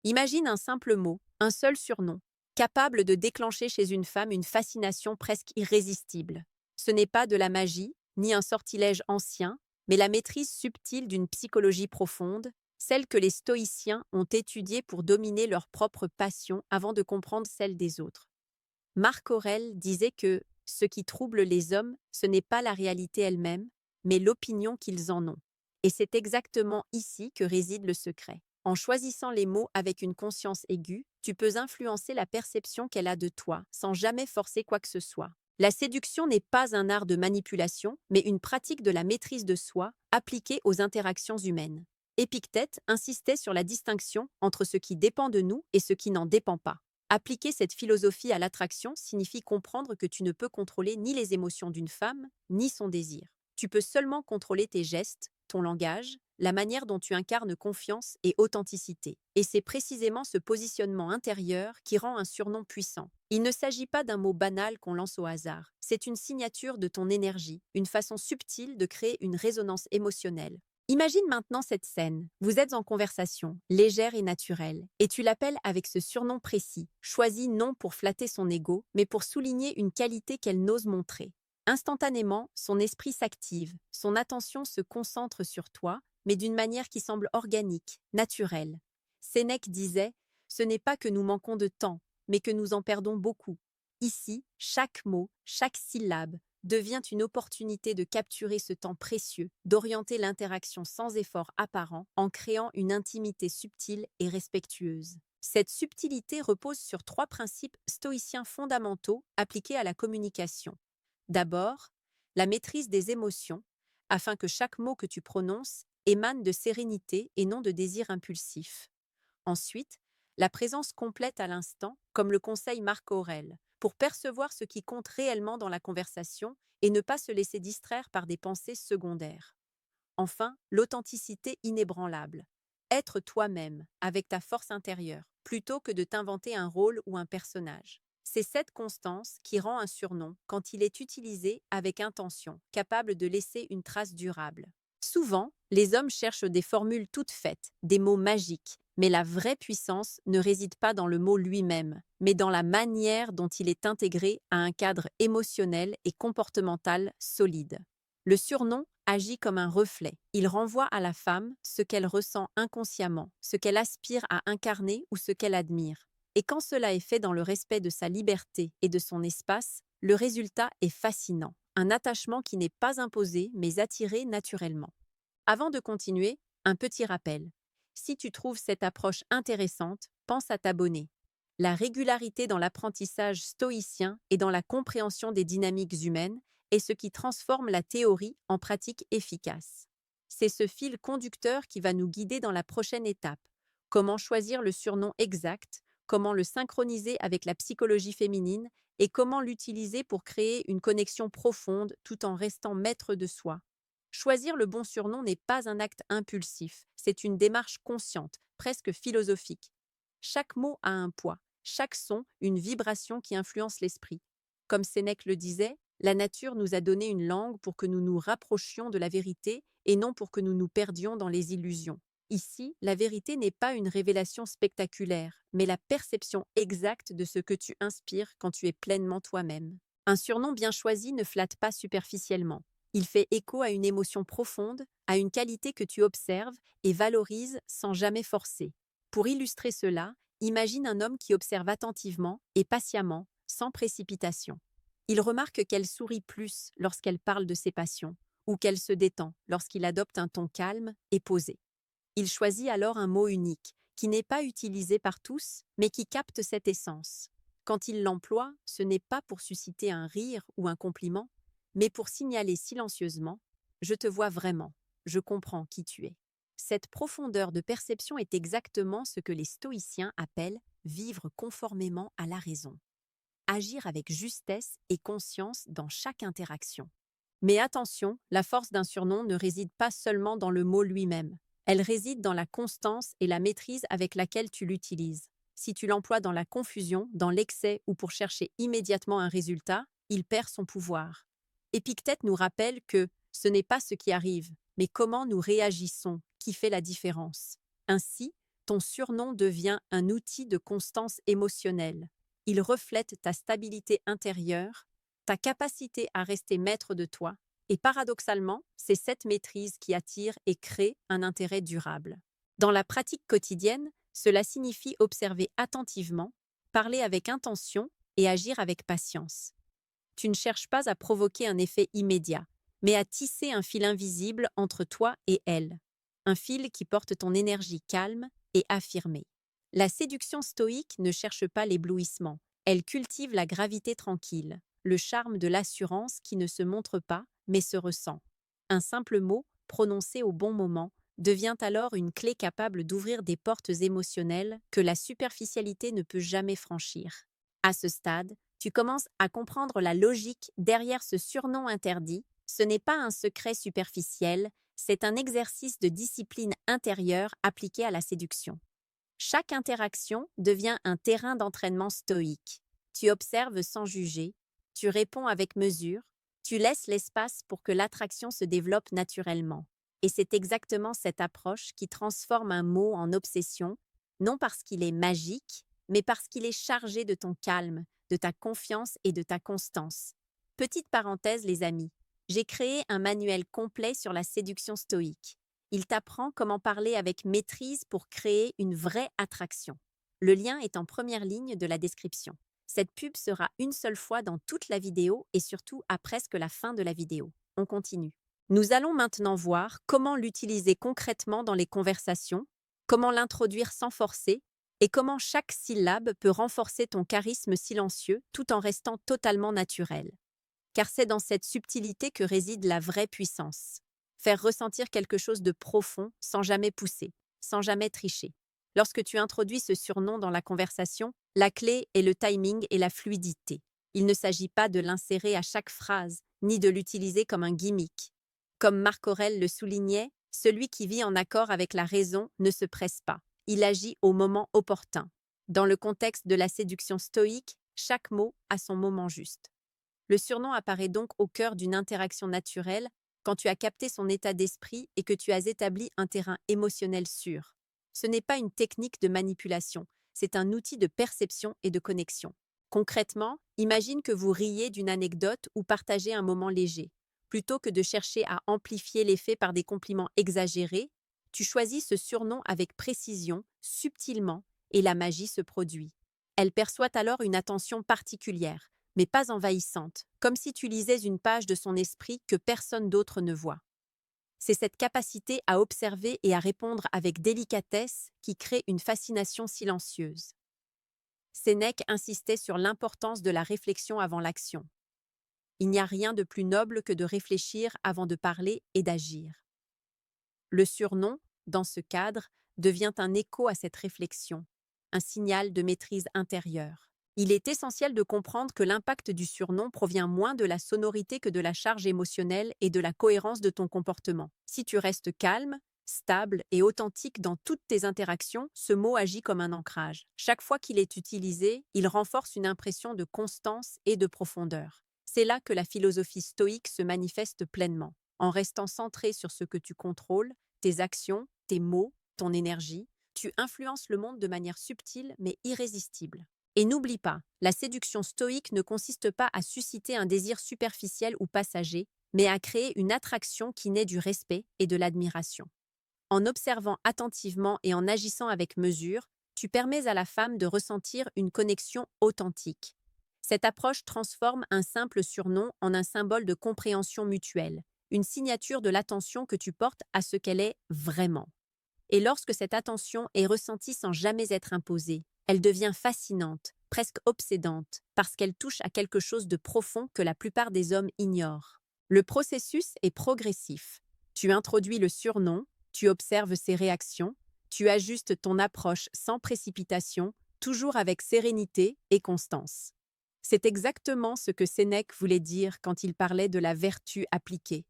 Imagine un simple mot, un seul surnom, capable de déclencher chez une femme une fascination presque irrésistible. Ce n'est pas de la magie, ni un sortilège ancien, mais la maîtrise subtile d'une psychologie profonde, celle que les stoïciens ont étudiée pour dominer leur propre passion avant de comprendre celle des autres. Marc Aurèle disait que ce qui trouble les hommes, ce n'est pas la réalité elle-même, mais l'opinion qu'ils en ont. Et c'est exactement ici que réside le secret. En choisissant les mots avec une conscience aiguë, tu peux influencer la perception qu'elle a de toi, sans jamais forcer quoi que ce soit. La séduction n'est pas un art de manipulation, mais une pratique de la maîtrise de soi appliquée aux interactions humaines. Épictète insistait sur la distinction entre ce qui dépend de nous et ce qui n'en dépend pas. Appliquer cette philosophie à l'attraction signifie comprendre que tu ne peux contrôler ni les émotions d'une femme, ni son désir. Tu peux seulement contrôler tes gestes, ton langage, la manière dont tu incarnes confiance et authenticité. Et c'est précisément ce positionnement intérieur qui rend un surnom puissant. Il ne s'agit pas d'un mot banal qu'on lance au hasard. C'est une signature de ton énergie, une façon subtile de créer une résonance émotionnelle. Imagine maintenant cette scène. Vous êtes en conversation, légère et naturelle, et tu l'appelles avec ce surnom précis, choisi non pour flatter son ego, mais pour souligner une qualité qu'elle n'ose montrer. Instantanément, son esprit s'active, son attention se concentre sur toi, mais d'une manière qui semble organique, naturelle. Sénèque disait « Ce n'est pas que nous manquons de temps, mais que nous en perdons beaucoup. » Ici, chaque mot, chaque syllabe, devient une opportunité de capturer ce temps précieux, d'orienter l'interaction sans effort apparent en créant une intimité subtile et respectueuse. Cette subtilité repose sur trois principes stoïciens fondamentaux appliqués à la communication. D'abord, la maîtrise des émotions, afin que chaque mot que tu prononces émane de sérénité et non de désir impulsif. Ensuite, la présence complète à l'instant, comme le conseille Marc Aurèle, pour percevoir ce qui compte réellement dans la conversation et ne pas se laisser distraire par des pensées secondaires. Enfin, l'authenticité inébranlable. Être toi-même, avec ta force intérieure, plutôt que de t'inventer un rôle ou un personnage. C'est cette constance qui rend un surnom quand il est utilisé avec intention, capable de laisser une trace durable. Souvent, les hommes cherchent des formules toutes faites, des mots magiques, mais la vraie puissance ne réside pas dans le mot lui-même, mais dans la manière dont il est intégré à un cadre émotionnel et comportemental solide. Le surnom agit comme un reflet. Il renvoie à la femme ce qu'elle ressent inconsciemment, ce qu'elle aspire à incarner ou ce qu'elle admire. Et quand cela est fait dans le respect de sa liberté et de son espace, le résultat est fascinant. Un attachement qui n'est pas imposé mais attiré naturellement. Avant de continuer, un petit rappel. Si tu trouves cette approche intéressante, pense à t'abonner. La régularité dans l'apprentissage stoïcien et dans la compréhension des dynamiques humaines est ce qui transforme la théorie en pratique efficace. C'est ce fil conducteur qui va nous guider dans la prochaine étape. Comment choisir le surnom exact, comment le synchroniser avec la psychologie féminine et comment l'utiliser pour créer une connexion profonde tout en restant maître de soi. Choisir le bon surnom n'est pas un acte impulsif, c'est une démarche consciente, presque philosophique. Chaque mot a un poids, chaque son une vibration qui influence l'esprit. Comme Sénèque le disait, la nature nous a donné une langue pour que nous nous rapprochions de la vérité et non pour que nous nous perdions dans les illusions. Ici, la vérité n'est pas une révélation spectaculaire, mais la perception exacte de ce que tu inspires quand tu es pleinement toi-même. Un surnom bien choisi ne flatte pas superficiellement. Il fait écho à une émotion profonde, à une qualité que tu observes et valorises sans jamais forcer. Pour illustrer cela, imagine un homme qui observe attentivement et patiemment, sans précipitation. Il remarque qu'elle sourit plus lorsqu'elle parle de ses passions, ou qu'elle se détend lorsqu'il adopte un ton calme et posé. Il choisit alors un mot unique, qui n'est pas utilisé par tous, mais qui capte cette essence. Quand il l'emploie, ce n'est pas pour susciter un rire ou un compliment, mais pour signaler silencieusement « Je te vois vraiment, je comprends qui tu es ». Cette profondeur de perception est exactement ce que les stoïciens appellent vivre conformément à la raison. Agir avec justesse et conscience dans chaque interaction. Mais attention, la force d'un surnom ne réside pas seulement dans le mot lui-même. Elle réside dans la constance et la maîtrise avec laquelle tu l'utilises. Si tu l'emploies dans la confusion, dans l'excès ou pour chercher immédiatement un résultat, il perd son pouvoir. Épictète nous rappelle que ce n'est pas ce qui arrive, mais comment nous réagissons qui fait la différence. Ainsi, ton surnom devient un outil de constance émotionnelle. Il reflète ta stabilité intérieure, ta capacité à rester maître de toi, et paradoxalement, c'est cette maîtrise qui attire et crée un intérêt durable. Dans la pratique quotidienne, cela signifie observer attentivement, parler avec intention et agir avec patience. Tu ne cherches pas à provoquer un effet immédiat, mais à tisser un fil invisible entre toi et elle. Un fil qui porte ton énergie calme et affirmée. La séduction stoïque ne cherche pas l'éblouissement, elle cultive la gravité tranquille, le charme de l'assurance qui ne se montre pas, mais se ressent. Un simple mot, prononcé au bon moment, devient alors une clé capable d'ouvrir des portes émotionnelles que la superficialité ne peut jamais franchir. À ce stade, tu commences à comprendre la logique derrière ce surnom interdit. Ce n'est pas un secret superficiel, c'est un exercice de discipline intérieure appliqué à la séduction. Chaque interaction devient un terrain d'entraînement stoïque. Tu observes sans juger, tu réponds avec mesure, tu laisses l'espace pour que l'attraction se développe naturellement. Et c'est exactement cette approche qui transforme un mot en obsession, non parce qu'il est magique, mais parce qu'il est chargé de ton calme, de ta confiance et de ta constance. Petite parenthèse, les amis, j'ai créé un manuel complet sur la séduction stoïque. Il t'apprend comment parler avec maîtrise pour créer une vraie attraction. Le lien est en première ligne de la description. Cette pub sera une seule fois dans toute la vidéo et surtout à presque la fin de la vidéo. On continue. Nous allons maintenant voir comment l'utiliser concrètement dans les conversations, comment l'introduire sans forcer et comment chaque syllabe peut renforcer ton charisme silencieux tout en restant totalement naturel. Car c'est dans cette subtilité que réside la vraie puissance. Faire ressentir quelque chose de profond sans jamais pousser, sans jamais tricher. Lorsque tu introduis ce surnom dans la conversation, la clé est le timing et la fluidité. Il ne s'agit pas de l'insérer à chaque phrase, ni de l'utiliser comme un gimmick. Comme Marc Aurèle le soulignait, celui qui vit en accord avec la raison ne se presse pas. Il agit au moment opportun. Dans le contexte de la séduction stoïque, chaque mot a son moment juste. Le surnom apparaît donc au cœur d'une interaction naturelle quand tu as capté son état d'esprit et que tu as établi un terrain émotionnel sûr. Ce n'est pas une technique de manipulation, c'est un outil de perception et de connexion. Concrètement, imagine que vous riez d'une anecdote ou partagez un moment léger. Plutôt que de chercher à amplifier l'effet par des compliments exagérés, tu choisis ce surnom avec précision, subtilement, et la magie se produit. Elle perçoit alors une attention particulière, mais pas envahissante, comme si tu lisais une page de son esprit que personne d'autre ne voit. C'est cette capacité à observer et à répondre avec délicatesse qui crée une fascination silencieuse. Sénèque insistait sur l'importance de la réflexion avant l'action. Il n'y a rien de plus noble que de réfléchir avant de parler et d'agir. Le surnom, dans ce cadre, devient un écho à cette réflexion, un signal de maîtrise intérieure. Il est essentiel de comprendre que l'impact du surnom provient moins de la sonorité que de la charge émotionnelle et de la cohérence de ton comportement. Si tu restes calme, stable et authentique dans toutes tes interactions, ce mot agit comme un ancrage. Chaque fois qu'il est utilisé, il renforce une impression de constance et de profondeur. C'est là que la philosophie stoïque se manifeste pleinement, en restant centré sur ce que tu contrôles, tes actions, tes mots, ton énergie, tu influences le monde de manière subtile mais irrésistible. Et n'oublie pas, la séduction stoïque ne consiste pas à susciter un désir superficiel ou passager, mais à créer une attraction qui naît du respect et de l'admiration. En observant attentivement et en agissant avec mesure, tu permets à la femme de ressentir une connexion authentique. Cette approche transforme un simple surnom en un symbole de compréhension mutuelle, une signature de l'attention que tu portes à ce qu'elle est vraiment. Et lorsque cette attention est ressentie sans jamais être imposée, elle devient fascinante, presque obsédante, parce qu'elle touche à quelque chose de profond que la plupart des hommes ignorent. Le processus est progressif. Tu introduis le surnom, tu observes ses réactions, tu ajustes ton approche sans précipitation, toujours avec sérénité et constance. C'est exactement ce que Sénèque voulait dire quand il parlait de la vertu appliquée.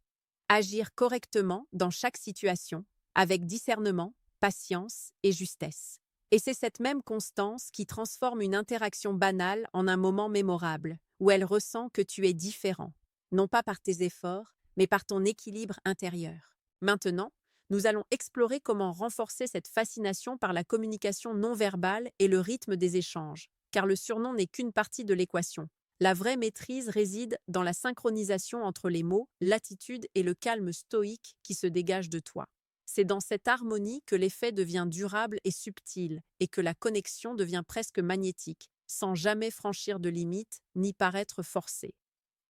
Agir correctement dans chaque situation, avec discernement, patience et justesse. Et c'est cette même constance qui transforme une interaction banale en un moment mémorable, où elle ressent que tu es différent, non pas par tes efforts, mais par ton équilibre intérieur. Maintenant, Nous allons explorer comment renforcer cette fascination par la communication non verbale et le rythme des échanges, car le surnom n'est qu'une partie de l'équation. La vraie maîtrise réside dans la synchronisation entre les mots, l'attitude et le calme stoïque qui se dégage de toi. C'est dans cette harmonie que l'effet devient durable et subtil, et que la connexion devient presque magnétique, sans jamais franchir de limites ni paraître forcée.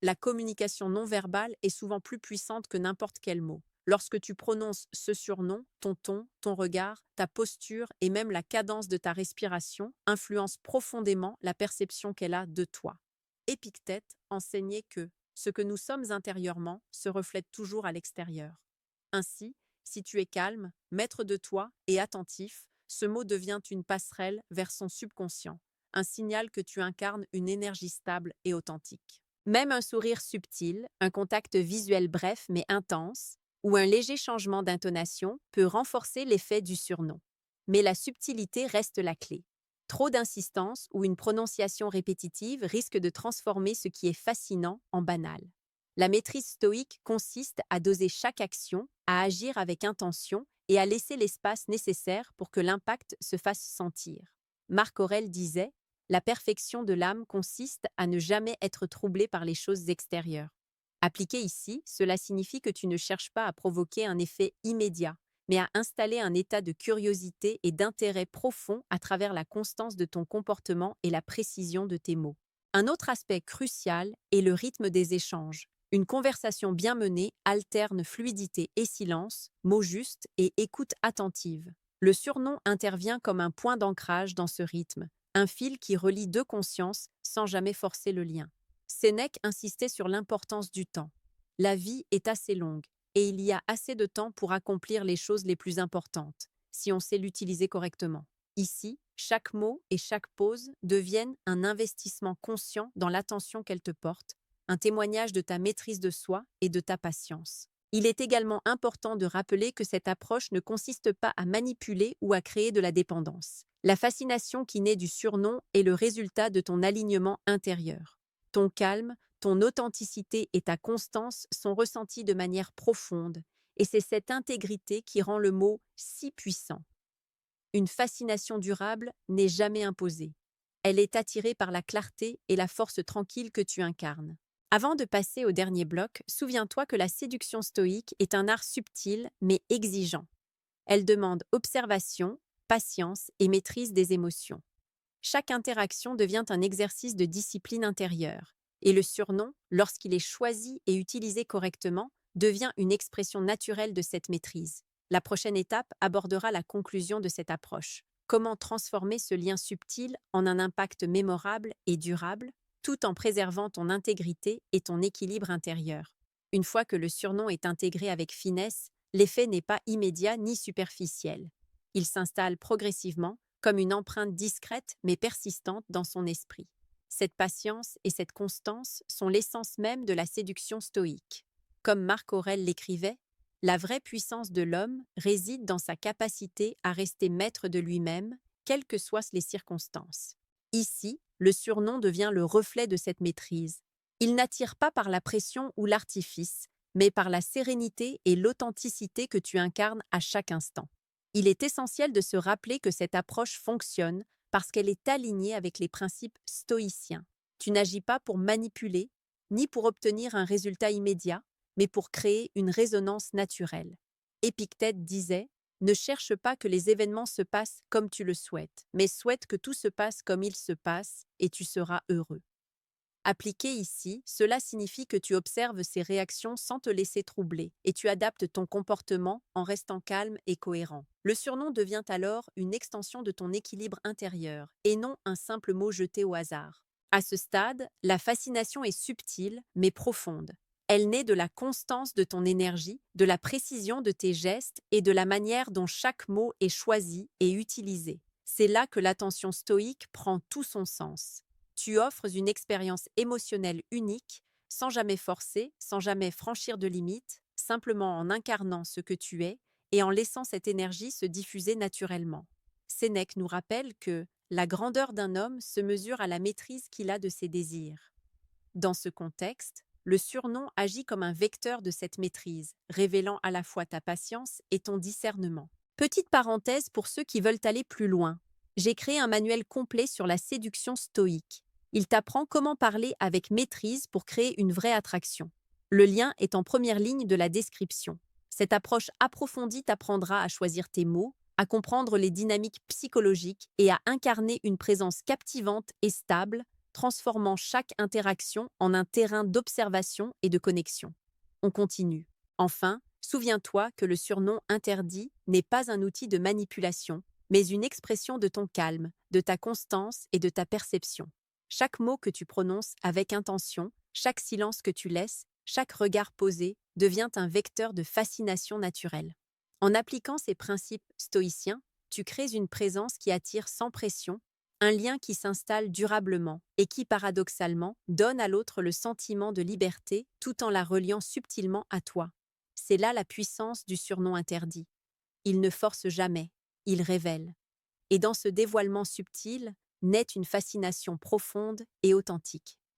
La communication non verbale est souvent plus puissante que n'importe quel mot. Lorsque tu prononces ce surnom, ton ton, ton regard, ta posture et même la cadence de ta respiration influencent profondément la perception qu'elle a de toi. Épictète enseignait que ce que nous sommes intérieurement se reflète toujours à l'extérieur. Ainsi, si tu es calme, maître de toi et attentif, ce mot devient une passerelle vers son subconscient, un signal que tu incarnes une énergie stable et authentique. Même un sourire subtil, un contact visuel bref mais intense, ou un léger changement d'intonation peut renforcer l'effet du surnom. Mais la subtilité reste la clé. Trop d'insistance ou une prononciation répétitive risque de transformer ce qui est fascinant en banal. La maîtrise stoïque consiste à doser chaque action, à agir avec intention et à laisser l'espace nécessaire pour que l'impact se fasse sentir. Marc Aurèle disait « La perfection de l'âme consiste à ne jamais être troublée par les choses extérieures. » Appliqué ici, cela signifie que tu ne cherches pas à provoquer un effet immédiat, mais à installer un état de curiosité et d'intérêt profond à travers la constance de ton comportement et la précision de tes mots. Un autre aspect crucial est le rythme des échanges. Une conversation bien menée alterne fluidité et silence, mots justes et écoute attentive. Le surnom intervient comme un point d'ancrage dans ce rythme, un fil qui relie deux consciences sans jamais forcer le lien. Sénèque insistait sur l'importance du temps. La vie est assez longue et il y a assez de temps pour accomplir les choses les plus importantes, si on sait l'utiliser correctement. Ici, chaque mot et chaque pause deviennent un investissement conscient dans l'attention qu'elle te porte, un témoignage de ta maîtrise de soi et de ta patience. Il est également important de rappeler que cette approche ne consiste pas à manipuler ou à créer de la dépendance. La fascination qui naît du surnom est le résultat de ton alignement intérieur. Ton calme, ton authenticité et ta constance sont ressentis de manière profonde, et c'est cette intégrité qui rend le mot si puissant. Une fascination durable n'est jamais imposée. Elle est attirée par la clarté et la force tranquille que tu incarnes. Avant de passer au dernier bloc, souviens-toi que la séduction stoïque est un art subtil mais exigeant. Elle demande observation, patience et maîtrise des émotions. Chaque interaction devient un exercice de discipline intérieure, et le surnom, lorsqu'il est choisi et utilisé correctement, devient une expression naturelle de cette maîtrise. La prochaine étape abordera la conclusion de cette approche. Comment transformer ce lien subtil en un impact mémorable et durable, tout en préservant ton intégrité et ton équilibre intérieur. Une fois que le surnom est intégré avec finesse, l'effet n'est pas immédiat ni superficiel. Il s'installe progressivement, comme une empreinte discrète mais persistante dans son esprit. Cette patience et cette constance sont l'essence même de la séduction stoïque. Comme Marc Aurèle l'écrivait, la vraie puissance de l'homme réside dans sa capacité à rester maître de lui-même, quelles que soient les circonstances. Ici, le surnom devient le reflet de cette maîtrise. Il n'attire pas par la pression ou l'artifice, mais par la sérénité et l'authenticité que tu incarnes à chaque instant. Il est essentiel de se rappeler que cette approche fonctionne parce qu'elle est alignée avec les principes stoïciens. Tu n'agis pas pour manipuler, ni pour obtenir un résultat immédiat, mais pour créer une résonance naturelle. Épictète disait « Ne cherche pas que les événements se passent comme tu le souhaites, mais souhaite que tout se passe comme il se passe et tu seras heureux. » Appliqué ici, cela signifie que tu observes ces réactions sans te laisser troubler et tu adaptes ton comportement en restant calme et cohérent. Le surnom devient alors une extension de ton équilibre intérieur et non un simple mot jeté au hasard. À ce stade, la fascination est subtile mais profonde. Elle naît de la constance de ton énergie, de la précision de tes gestes et de la manière dont chaque mot est choisi et utilisé. C'est là que l'attention stoïque prend tout son sens. Tu offres une expérience émotionnelle unique, sans jamais forcer, sans jamais franchir de limites, simplement en incarnant ce que tu es et en laissant cette énergie se diffuser naturellement. Sénèque nous rappelle que la grandeur d'un homme se mesure à la maîtrise qu'il a de ses désirs. Dans ce contexte, Le surnom agit comme un vecteur de cette maîtrise, révélant à la fois ta patience et ton discernement. Petite parenthèse pour ceux qui veulent aller plus loin. J'ai créé un manuel complet sur la séduction stoïque. Il t'apprend comment parler avec maîtrise pour créer une vraie attraction. Le lien est en première ligne de la description. Cette approche approfondie t'apprendra à choisir tes mots, à comprendre les dynamiques psychologiques et à incarner une présence captivante et stable, transformant chaque interaction en un terrain d'observation et de connexion. On continue. Enfin, souviens-toi que le surnom interdit n'est pas un outil de manipulation, mais une expression de ton calme, de ta constance et de ta perception. Chaque mot que tu prononces avec intention, chaque silence que tu laisses, chaque regard posé devient un vecteur de fascination naturelle. En appliquant ces principes stoïciens, tu crées une présence qui attire sans pression, un lien qui s'installe durablement et qui, paradoxalement, donne à l'autre le sentiment de liberté tout en la reliant subtilement à toi. C'est là la puissance du surnom interdit. Il ne force jamais, il révèle. Et dans ce dévoilement subtil, naît une fascination profonde et authentique.